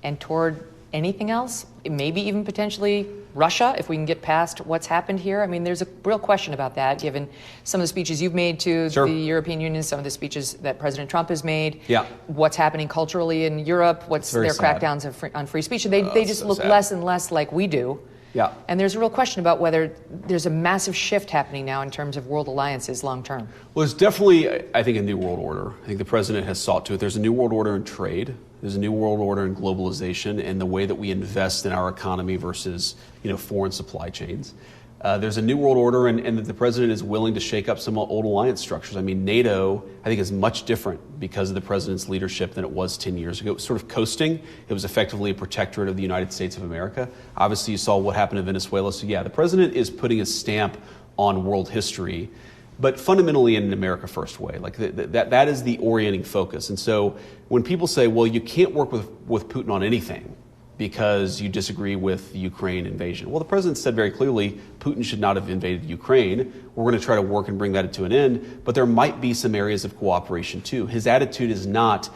and toward anything else? Maybe even potentially Russia, if we can get past what's happened here? I mean, there's a real question about that, given some of the speeches you've made to the European Union, some of the speeches that President Trump has made, what's happening culturally in Europe, what's their crackdowns on free speech. They just look less and less like we do. Yeah. And there's a real question about whether there's a massive shift happening now in terms of world alliances long term. Well, there's definitely, I think, a new world order. I think the president has sought to it. There's a new world order in trade. There's a new world order in globalization and the way that we invest in our economy versus, foreign supply chains. There's a new world order, and that the president is willing to shake up some old alliance structures. I mean, NATO, I think, is much different because of the president's leadership than it was 10 years ago. It was sort of coasting. It was effectively a protectorate of the United States of America. Obviously, you saw what happened in Venezuela. So, yeah, the president is putting a stamp on world history, but fundamentally in an America First way. Like that is the orienting focus. And so when people say, well, you can't work with Putin on anything because you disagree with the Ukraine invasion. Well, the president said very clearly, Putin should not have invaded Ukraine. We're going to try to work and bring that to an end, but there might be some areas of cooperation too. His attitude is not,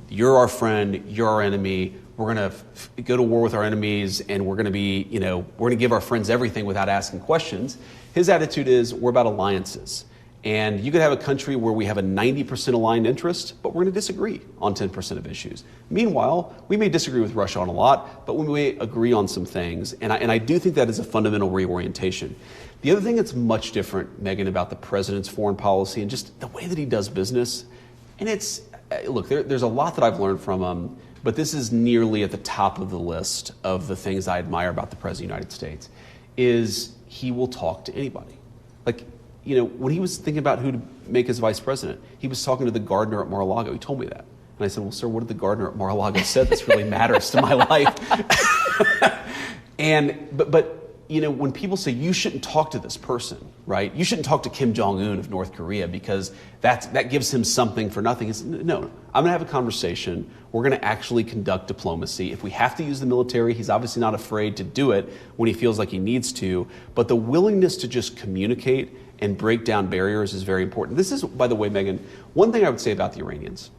you're our friend, you're our enemy, we're going to go to war with our enemies, and we're going to be, we're going to give our friends everything without asking questions. His attitude is, we're about alliances. And you could have a country where we have a 90% aligned interest, but we're going to disagree on 10% of issues. Meanwhile, we may disagree with Russia on a lot, but we may agree on some things. And I do think that is a fundamental reorientation. The other thing that's much different, Megyn, about the president's foreign policy and just the way that he does business, and it's, look, there's a lot that I've learned from him, but this is nearly at the top of the list of the things I admire about the President of the United States, is he will talk to anybody. Like, when he was thinking about who to make his vice president, he was talking to the gardener at Mar-a-Lago. He told me that. And I said, well, sir, what did the gardener at Mar-a-Lago said this really matters to my life? But when people say you shouldn't talk to this person, right? You shouldn't talk to Kim Jong-un of North Korea because that gives him something for nothing. It's, no, I'm going to have a conversation. We're going to actually conduct diplomacy. If we have to use the military, he's obviously not afraid to do it when he feels like he needs to. But the willingness to just communicate and break down barriers is very important. This is, by the way, Megyn, one thing I would say about the Iranians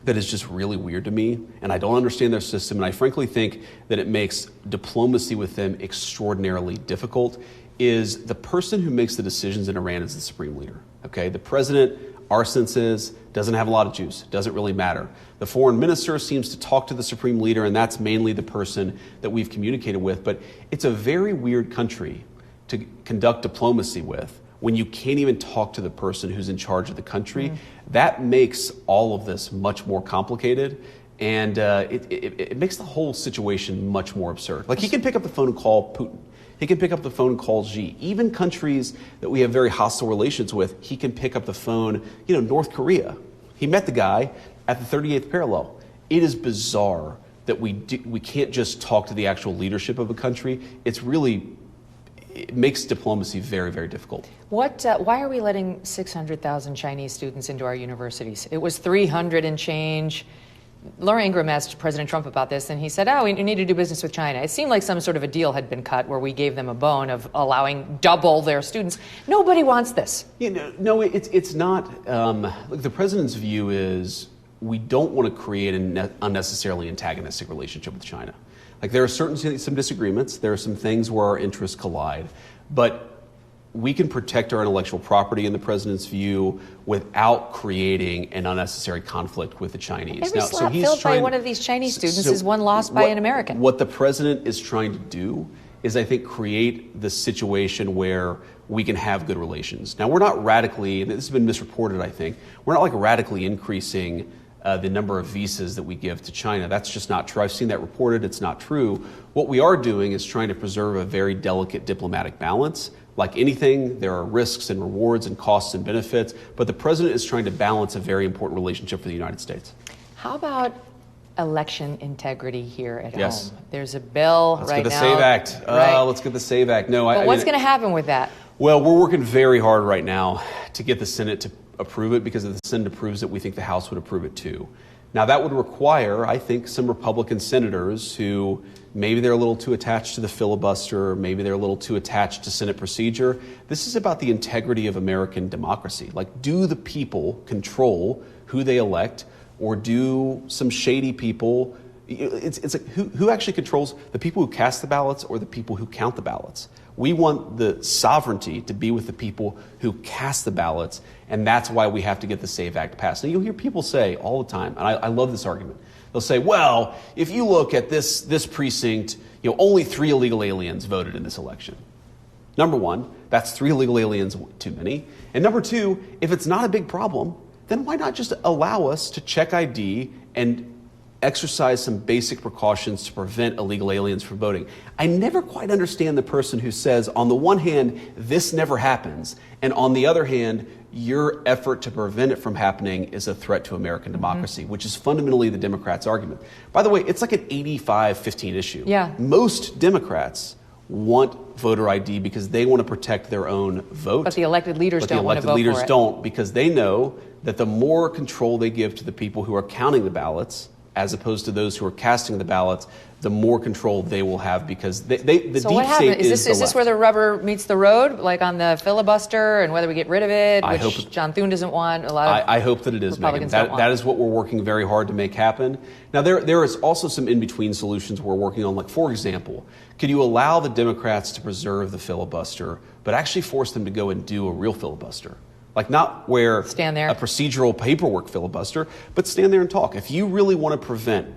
that is just really weird to me, and I don't understand their system, and I frankly think that it makes diplomacy with them extraordinarily difficult, is the person who makes the decisions in Iran is the supreme leader, okay? The president, our sense is, doesn't have a lot of juice, doesn't really matter. The foreign minister seems to talk to the supreme leader, and that's mainly the person that we've communicated with, but it's a very weird country to conduct diplomacy with when you can't even talk to the person who's in charge of the country. That makes all of this much more complicated, and it makes the whole situation much more absurd. Like, he can pick up the phone and call Putin. He can pick up the phone and call Xi. Even countries that we have very hostile relations with, he can pick up the phone. North Korea. He met the guy at the 38th parallel. It is bizarre that we can't just talk to the actual leadership of a country. It makes diplomacy very, very difficult. Why are we letting 600,000 Chinese students into our universities? It was 300 and change. Laura Ingraham asked President Trump about this, and he said, we need to do business with China. It seemed like some sort of a deal had been cut where we gave them a bone of allowing double their students. Nobody wants this. No, it's not. Look, the president's view is we don't want to create an unnecessarily antagonistic relationship with China. Like, there are some disagreements. There are some things where our interests collide. But we can protect our intellectual property in the president's view without creating an unnecessary conflict with the Chinese. Every slap filled by one of these Chinese students is one lost by an American. What the president is trying to do is, I think, create the situation where we can have good relations. Now, we're not radically, and this has been misreported, I think, we're not radically increasing the number of visas that we give to China. That's just not true. I've seen that reported. It's not true. What we are doing is trying to preserve a very delicate diplomatic balance. Like anything, there are risks and rewards and costs and benefits, but the president is trying to balance a very important relationship for the United States. How about election integrity here at home? There's a bill right now. Let's get the SAVE Act. Right. Let's get the SAVE Act. No, but what's going to happen with that? Well, we're working very hard right now to get the Senate to approve it, because if the Senate approves it, we think the House would approve it too. Now, that would require, I think, some Republican senators who maybe they're a little too attached to the filibuster, maybe they're a little too attached to Senate procedure. This is about the integrity of American democracy. Like, do the people control who they elect, or do some shady people? It's like, who actually controls the people who cast the ballots or the people who count the ballots? We want the sovereignty to be with the people who cast the ballots, and that's why we have to get the SAVE Act passed. Now, you'll hear people say all the time, and I love this argument. They'll say, well, if you look at this precinct, only 3 illegal aliens voted in this election. Number one, that's 3 illegal aliens too many. And number two, if it's not a big problem, then why not just allow us to check ID and exercise some basic precautions to prevent illegal aliens from voting. I never quite understand the person who says, on the one hand, this never happens, and on the other hand, your effort to prevent it from happening is a threat to American democracy, which is fundamentally the Democrats' argument. By the way, it's like an 85-15 issue. Yeah. Most Democrats want voter ID because they want to protect their own vote. But the elected leaders don't want to vote for it. The elected leaders don't, because they know that the more control they give to the people who are counting the ballots, as opposed to those who are casting the ballots, the more control they will have, because the deep state is this where the rubber meets the road, like on the filibuster, and whether we get rid of it, which John Thune doesn't want, a lot of I hope that it is, Megyn. That is what we're working very hard to make happen. Now, there is also some in-between solutions we're working on. Like, for example, could you allow the Democrats to preserve the filibuster, but actually force them to go and do a real filibuster? Like, not where stand there, a procedural paperwork filibuster, but stand there and talk. If you really want to prevent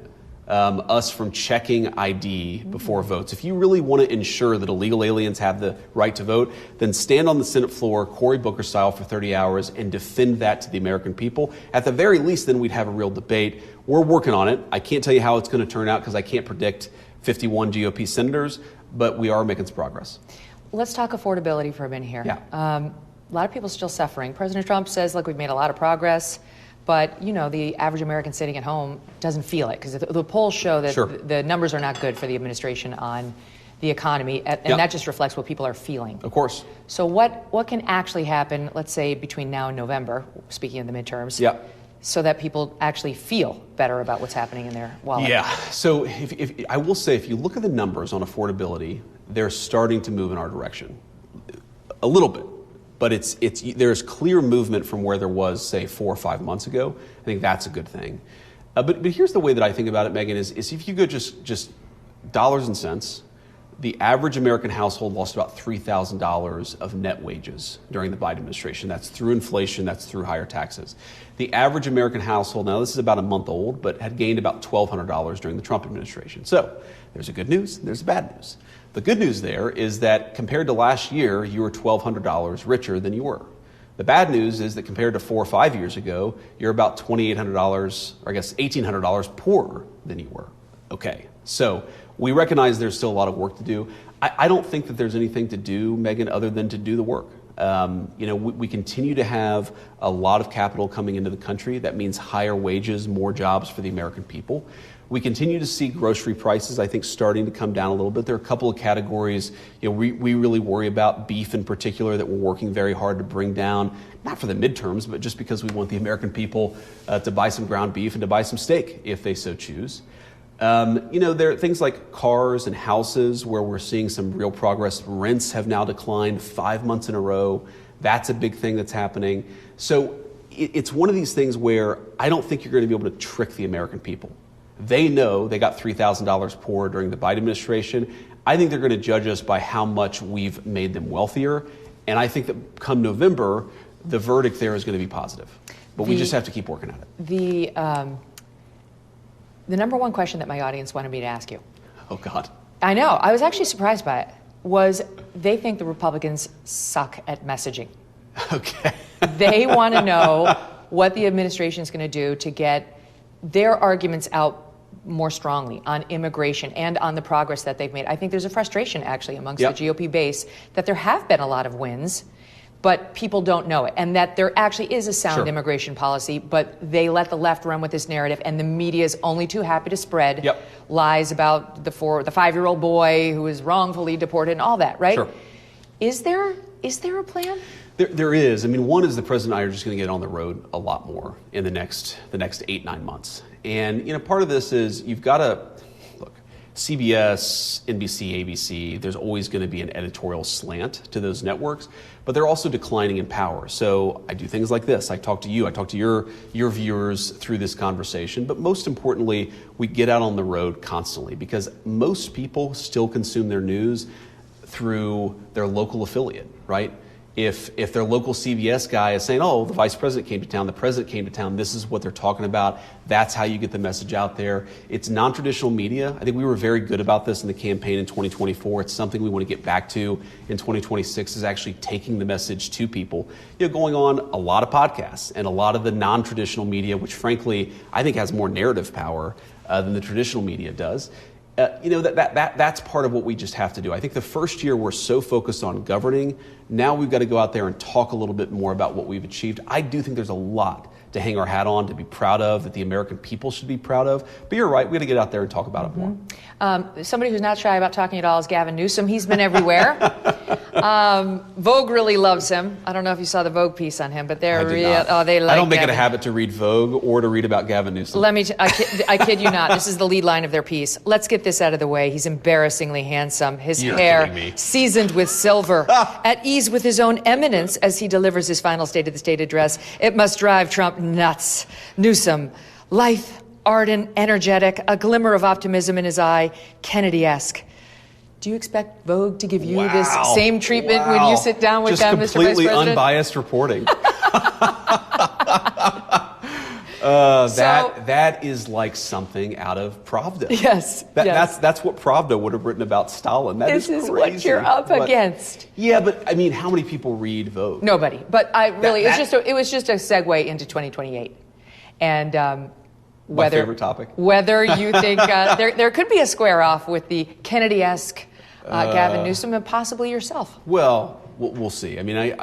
us from checking ID before votes, if you really want to ensure that illegal aliens have the right to vote, then stand on the Senate floor, Cory Booker style, for 30 hours and defend that to the American people. At the very least, then we'd have a real debate. We're working on it. I can't tell you how it's going to turn out because I can't predict 51 GOP senators, but we are making some progress. Let's talk affordability for a minute here. Yeah. A lot of people still suffering. President Trump says, look, we've made a lot of progress, but the average American sitting at home doesn't feel it, because the polls show that the numbers are not good for the administration on the economy, and that just reflects what people are feeling. Of course. So what can actually happen, let's say, between now and November, speaking of the midterms, so that people actually feel better about what's happening in their wallet? Yeah. So if I will say, if you look at the numbers on affordability, they're starting to move in our direction a little bit. But there's clear movement from where there was, say, 4 or 5 months ago. I think that's a good thing. But here's the way that I think about it, Megyn, is if you go just dollars and cents, the average American household lost about $3,000 of net wages during the Biden administration. That's through inflation, that's through higher taxes. The average American household, now this is about a month old, but had gained about $1,200 during the Trump administration. So there's the good news, and there's the bad news. The good news there is that compared to last year, you were $1,200 richer than you were. The bad news is that compared to 4 or 5 years ago, you're about $2,800, or I guess $1,800 poorer than you were. Okay, so we recognize there's still a lot of work to do. I don't think that there's anything to do, Megyn, other than to do the work. We continue to have a lot of capital coming into the country. That means higher wages, more jobs for the American people. We continue to see grocery prices, I think, starting to come down a little bit. There are a couple of categories, we really worry about, beef in particular, that we're working very hard to bring down, not for the midterms, but just because we want the American people to buy some ground beef and to buy some steak if they so choose. There are things like cars and houses where we're seeing some real progress. Rents have now declined 5 months in a row. That's a big thing that's happening. So it's one of these things where I don't think you're going to be able to trick the American people. They know they got $3,000 poorer during the Biden administration. I think they're going to judge us by how much we've made them wealthier. And I think that come November, the verdict there is going to be positive. But we just have to keep working at it. The number one question that my audience wanted me to ask you. Oh, God. I know. I was actually surprised by it. Was they think the Republicans suck at messaging. Okay. They want to know what the administration is going to do to get their arguments out more strongly on immigration and on the progress that they've made. I think there's a frustration, actually, amongst the GOP base that there have been a lot of wins, but people don't know it, and that there actually is a sound immigration policy, but they let the left run with this narrative, and the media is only too happy to spread lies about the 5-year-old boy who was wrongfully deported and all that, right? Sure. Is there a plan? There is. I mean, one is the president and I are just going to get on the road a lot more in the next 8-9 months. And, part of this is you've got to, look, CBS, NBC, ABC, there's always going to be an editorial slant to those networks, but they're also declining in power. So I do things like this. I talk to you. I talk to your viewers through this conversation. But most importantly, we get out on the road constantly because most people still consume their news through their local affiliate, right? If their local CBS guy is saying, oh, the vice president came to town, the president came to town, this is what they're talking about, that's how you get the message out there. It's non-traditional media. I think we were very good about this in the campaign in 2024. It's something we want to get back to in 2026, is actually taking the message to people. Going on a lot of podcasts and a lot of the non-traditional media, which frankly I think has more narrative power, than the traditional media does. That's part of what we just have to do. I think the first year we're so focused on governing. Now we've got to go out there and talk a little bit more about what we've achieved. I do think there's a lot to hang our hat on, to be proud of, that the American people should be proud of. But you're right, we got to get out there and talk about it more. Somebody who's not shy about talking at all is Gavin Newsom. He's been everywhere. Vogue really loves him. I don't know if you saw the Vogue piece on him, but they like I don't make it a habit to read Vogue or to read about Gavin Newsom. I kid you not. This is the lead line of their piece. Let's get this out of the way. He's embarrassingly handsome. His hair seasoned with silver. At ease with his own eminence as he delivers his final State of the State address. It must drive Trump nuts. Newsom, lithe, ardent, energetic, a glimmer of optimism in his eye, Kennedy-esque. Do you expect Vogue to give you this same treatment when you sit down with them, Mr. Vice President? Just completely unbiased reporting. That is like something out of Pravda. Yes. That's what Pravda would have written about Stalin. This is what you're up against. Yeah, but I mean, how many people read Vogue? Nobody. But it was just a segue into 2028, and my favorite topic. Whether you think there could be a square off with the Kennedy-esque Gavin Newsom and possibly yourself. Well, we'll see. I mean,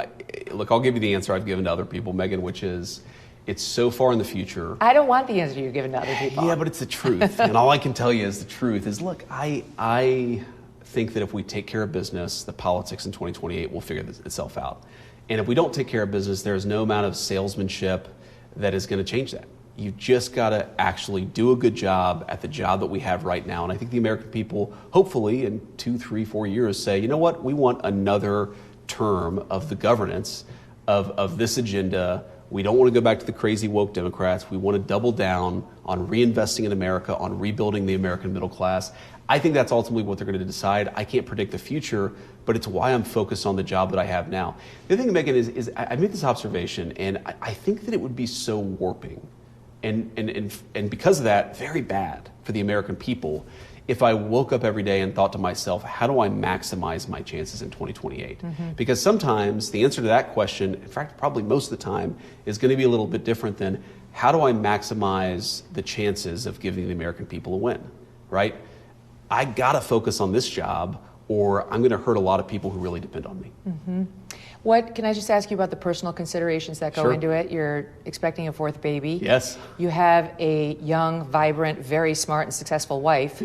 look, I'll give you the answer I've given to other people, Megyn, which is, it's so far in the future. I don't want the answer you've given to other people. Yeah, but it's the truth. And all I can tell you is the truth is, look, I think that if we take care of business, the politics in 2028 will figure itself out. And if we don't take care of business, there's no amount of salesmanship that is going to change that. You just got to actually do a good job at the job that we have right now. And I think the American people, hopefully in 2, 3, 4 years, say, you know what, we want another term of the governance of this agenda. We don't want to go back to the crazy woke Democrats. We want to double down on reinvesting in America, on rebuilding the American middle class. I think that's ultimately what they're going to decide. I can't predict the future, but it's why I'm focused on the job that I have now. The other thing, Megyn, is I made this observation, and I think that it would be so warping and because of that, very bad for the American people if I woke up every day and thought to myself, how do I maximize my chances in 2028? Because sometimes the answer to that question, in fact, probably most of the time, is going to be a little bit different than how do I maximize the chances of giving the American people a win, right? I got to focus on this job or I'm going to hurt a lot of people who really depend on me. Can I just ask you about the personal considerations that go into it? You're expecting a fourth baby. Yes. You have a young, vibrant, very smart and successful wife. Who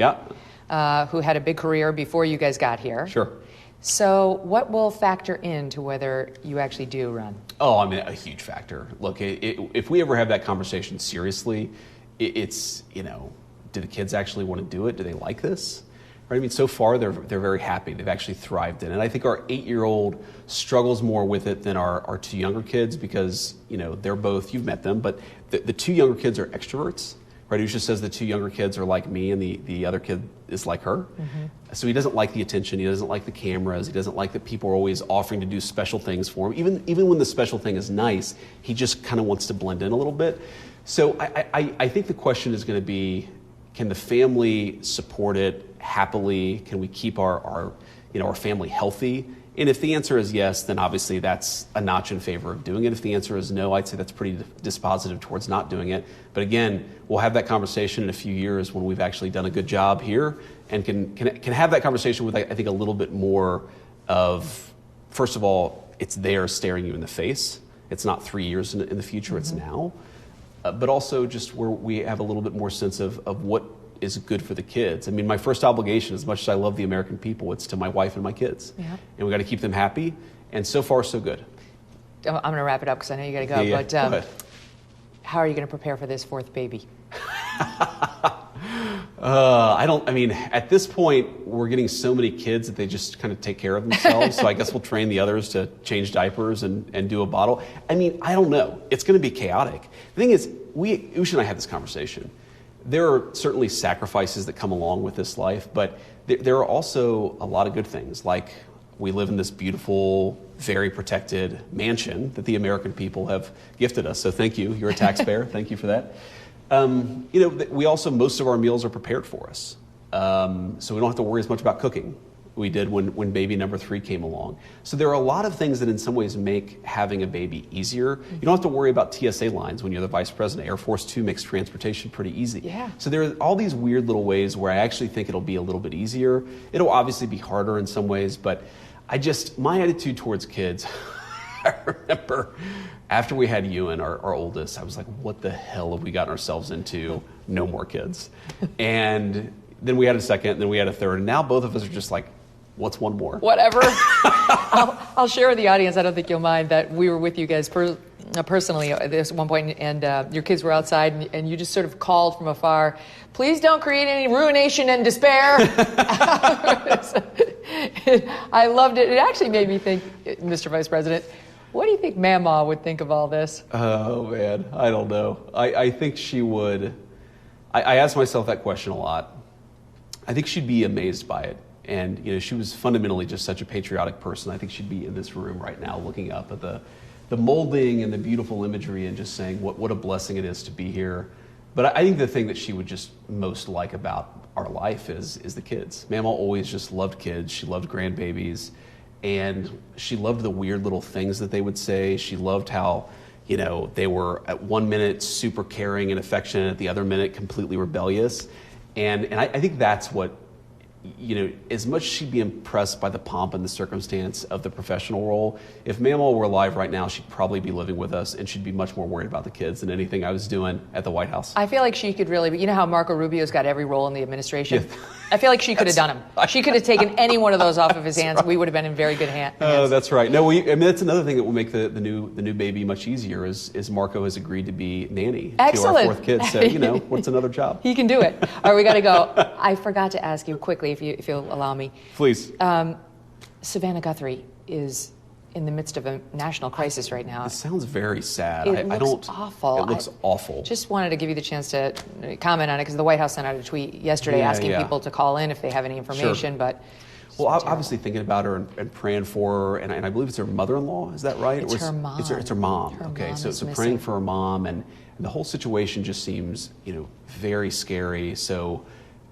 had a big career before you guys got here. Sure. So what will factor into whether you actually do run? Oh, I mean, a huge factor. Look, if we ever have that conversation seriously, it's, do the kids actually want to do it? Do they like this? Right? I mean, so far they're very happy. They've actually thrived in it. And I think our 8-year-old struggles more with it than our 2 younger kids because, they're both, you've met them, but the 2 younger kids are extroverts. Right, Usha says the 2 younger kids are like me and the other kid is like her. So he doesn't like the attention, he doesn't like the cameras, he doesn't like that people are always offering to do special things for him. Even when the special thing is nice, he just kind of wants to blend in a little bit. So I think the question is going to be, can the family support it happily? Can we keep our family healthy? And if the answer is yes, then obviously that's a notch in favor of doing it. If the answer is no, I'd say that's pretty dispositive towards not doing it. But again, we'll have that conversation in a few years when we've actually done a good job here and can have that conversation with, I think, a little bit more of, first of all, it's there staring you in the face. It's not 3 years in the future, it's now. But also just where we have a little bit more sense of what is good for the kids. I mean, my first obligation, as much as I love the American people, it's to my wife and my kids. And we got to keep them happy. And so far, so good. I'm going to wrap it up because I know you got to go. Yeah, but go ahead. How are you going to prepare for this fourth baby? At this point, we're getting so many kids that they just kind of take care of themselves. So I guess we'll train the others to change diapers and do a bottle. I mean, I don't know. It's going to be chaotic. The thing is, Usha and I had this conversation. There are certainly sacrifices that come along with this life, but there are also a lot of good things. Like we live in this beautiful, very protected mansion that the American people have gifted us. So thank you. You're a taxpayer. Thank you for that. We also, most of our meals are prepared for us. So we don't have to worry as much about cooking. we did when baby number 3 came along. So there are a lot of things that in some ways make having a baby easier. You don't have to worry about TSA lines when you're the vice president. Air Force 2 makes transportation pretty easy. Yeah. So there are all these weird little ways where I actually think it'll be a little bit easier. It'll obviously be harder in some ways, but my attitude towards kids, I remember after we had Ewan, our oldest, I was like, what the hell have we gotten ourselves into? No more kids. And then we had a second, and then we had a third, and now both of us are just like, what's one more? Whatever. I'll share with the audience, I don't think you'll mind, that we were with you guys personally at this one point, and your kids were outside, and you just sort of called from afar, please don't create any ruination and despair. I loved it. It actually made me think, Mr. Vice President, what do you think Mama would think of all this? Oh, man, I don't know. I think she would. I ask myself that question a lot. I think she'd be amazed by it. And she was fundamentally just such a patriotic person. I think she'd be in this room right now looking up at the molding and the beautiful imagery and just saying what a blessing it is to be here. But I think the thing that she would just most like about our life is the kids. Mama always just loved kids. She loved grandbabies. And she loved the weird little things that they would say. She loved how, they were at one minute super caring and affectionate, at the other minute completely rebellious. And I think that's what, as much as she'd be impressed by the pomp and the circumstance of the professional role, if Mama were alive right now, she'd probably be living with us, and she'd be much more worried about the kids than anything I was doing at the White House. I feel like she could really, you know how Marco Rubio's got every role in the administration? Yeah. I feel like she could have done him. She could have taken any one of those off of his hands. Right. We would have been in very good hands. Oh, that's right. No, that's another thing that will make the new baby much easiher is Marco has agreed to be nanny Excellent. To our 4th kid. So, what's another job? He can do it. All right, we got to go. I forgot to ask you quickly, if you'll allow me. Please. Savannah Guthrie is in the midst of a national crisis right now. It sounds very sad. It looks awful. It looks awful. Just wanted to give you the chance to comment on it because the White House sent out a tweet yesterday asking people to call in if they have any information. Sure. Well, obviously thinking about her and praying for her, and I believe it's her mother-in-law. Is that right? It's her mom. It's her mom. Her okay, mom so praying for her mom, and the whole situation just seems very scary. So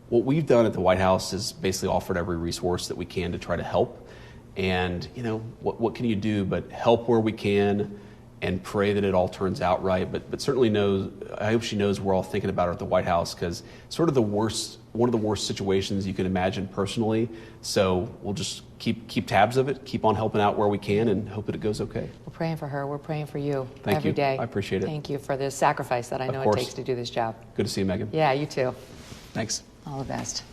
what we've done at the White House is basically offered every resource that we can to try to help. And, what can you do but help where we can and pray that it all turns out right. But certainly I hope she knows we're all thinking about her at the White House because sort of one of the worst situations you can imagine personally. So we'll just keep tabs of it, keep on helping out where we can and hope that it goes okay. We're praying for her. We're praying for you every day. I appreciate it. Thank you for the sacrifice that I know it takes to do this job. Good to see you, Megyn. Yeah, you too. Thanks. All the best.